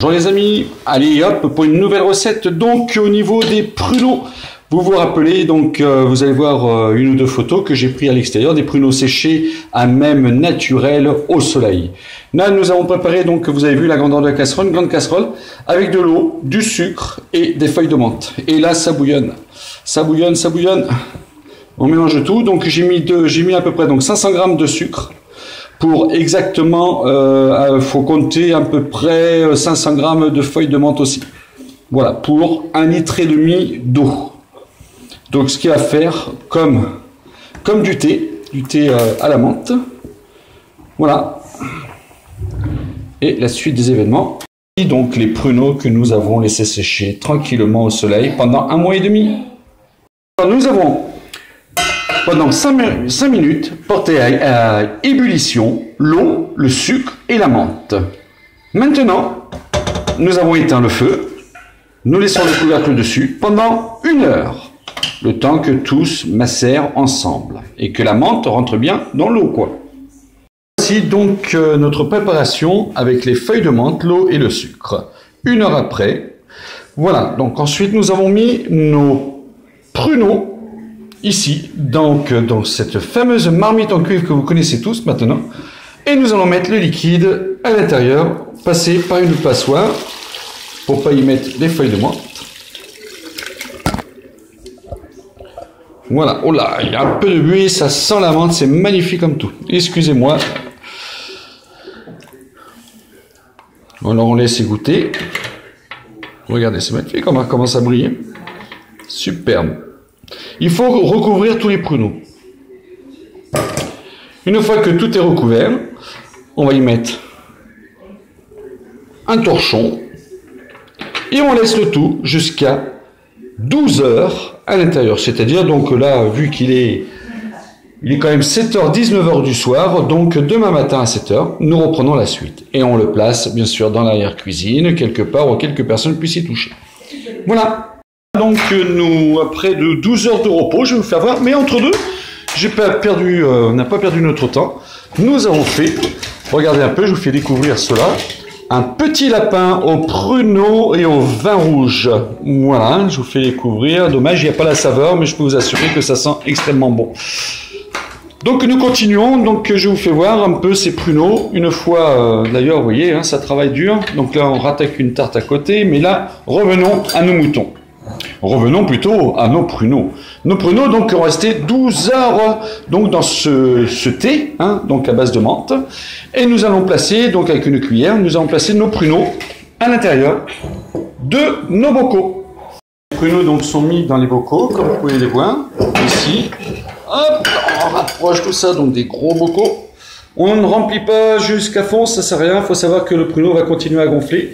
Bonjour les amis, allez hop pour une nouvelle recette. Donc au niveau des pruneaux, vous vous rappelez, donc vous allez voir une ou deux photos que j'ai pris à l'extérieur, des pruneaux séchés à même naturel au soleil. Là nous avons préparé, donc vous avez vu la grandeur de la casserole, une grande casserole avec de l'eau, du sucre et des feuilles de menthe. Et là ça bouillonne, ça bouillonne, ça bouillonne. On mélange tout, donc j'ai mis à peu près donc 500 g de sucre. Pour exactement, faut compter à peu près 500 g de feuilles de menthe aussi. Voilà, pour 1,5 litre d'eau. Donc ce qu'il y a à faire comme du thé à la menthe. Voilà. Et la suite des événements. Et donc les pruneaux que nous avons laissés sécher tranquillement au soleil pendant 1 mois et demi. Alors, nous avons pendant 5 minutes, portez à ébullition l'eau, le sucre et la menthe. Maintenant, nous avons éteint le feu. Nous laissons le couvercle dessus pendant 1 heure. Le temps que tous macèrent ensemble. Et que la menthe rentre bien dans l'eau, quoi. Voici donc notre préparation avec les feuilles de menthe, l'eau et le sucre. 1 heure après. Voilà, donc ensuite nous avons mis nos pruneaux ici, donc dans cette fameuse marmite en cuivre que vous connaissez tous maintenant. Et nous allons mettre le liquide à l'intérieur, passer par une passoire pour ne pas y mettre les feuilles de menthe. Voilà, oh là, il y a un peu de buée, ça sent la menthe, c'est magnifique comme tout. Excusez-moi. Alors on laisse égoutter. Regardez, c'est magnifique, comment ça commence à briller. Superbe. Il faut recouvrir tous les pruneaux. Une fois que tout est recouvert, on va y mettre un torchon et on laisse le tout jusqu'à 12 heures à l'intérieur. C'est-à-dire, donc là, vu qu'il est quand même 7h, 19h du soir, donc demain matin à 7h, nous reprenons la suite. Et on le place, bien sûr, dans l'arrière-cuisine, quelque part où quelques personnes puissent y toucher. Voilà. Donc nous, après de 12 heures de repos, je vais vous faire voir, mais entre deux, on n'a pas perdu notre temps. Nous avons fait, regardez un peu, je vous fais découvrir cela, un petit lapin aux pruneaux et au vin rouge. Voilà, je vous fais découvrir. Dommage, il n'y a pas la saveur, mais je peux vous assurer que ça sent extrêmement bon. Donc nous continuons, donc je vous fais voir un peu ces pruneaux. Une fois, d'ailleurs, vous voyez, hein, ça travaille dur. Donc là, on rattaque une tarte à côté, mais là, revenons à nos moutons. Revenons plutôt à nos pruneaux. Nos pruneaux donc ont resté 12 heures donc dans ce thé, hein, donc à base de menthe. Et nous allons placer, donc avec une cuillère, nous allons placer nos pruneaux à l'intérieur de nos bocaux. Les pruneaux donc sont mis dans les bocaux, comme vous pouvez les voir, ici. Hop, on rapproche tout ça, donc des gros bocaux. On ne remplit pas jusqu'à fond, ça sert à rien, il faut savoir que le pruneau va continuer à gonfler.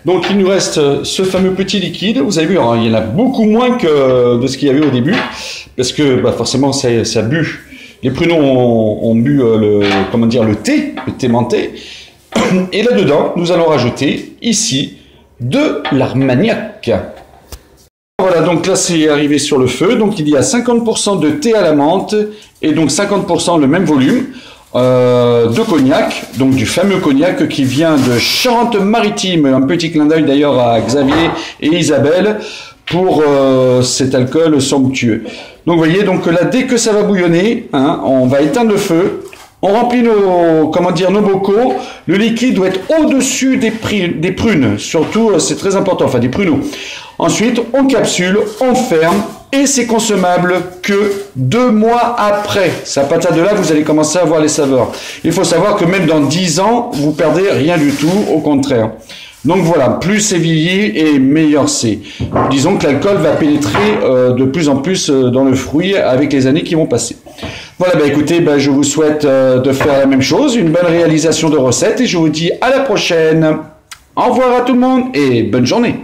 Donc il nous reste ce fameux petit liquide, vous avez vu, alors, il y en a beaucoup moins que de ce qu'il y avait au début, parce que bah, forcément ça bu, les pruneaux ont bu le thé menté, et là-dedans nous allons rajouter ici de l'armagnac. Voilà, donc là c'est arrivé sur le feu, donc il y a 50% de thé à la menthe, et donc 50% le même volume. De cognac, donc du fameux cognac qui vient de Charente-Maritime, un petit clin d'œil d'ailleurs à Xavier et Isabelle pour cet alcool somptueux. Donc vous voyez, donc là dès que ça va bouillonner, hein, on va éteindre le feu, on remplit nos bocaux, le liquide doit être au-dessus des prunes, surtout c'est très important, enfin des pruneaux. Ensuite on capsule, on ferme. Et c'est consommable que 2 mois après. C'est à partir de là que vous allez commencer à voir les saveurs. Il faut savoir que même dans 10 ans, vous perdez rien du tout, au contraire. Donc voilà, plus c'est vieilli et meilleur c'est. Disons que l'alcool va pénétrer de plus en plus dans le fruit avec les années qui vont passer. Voilà, bah écoutez, bah, je vous souhaite de faire la même chose, une bonne réalisation de recette et je vous dis à la prochaine. Au revoir à tout le monde et bonne journée.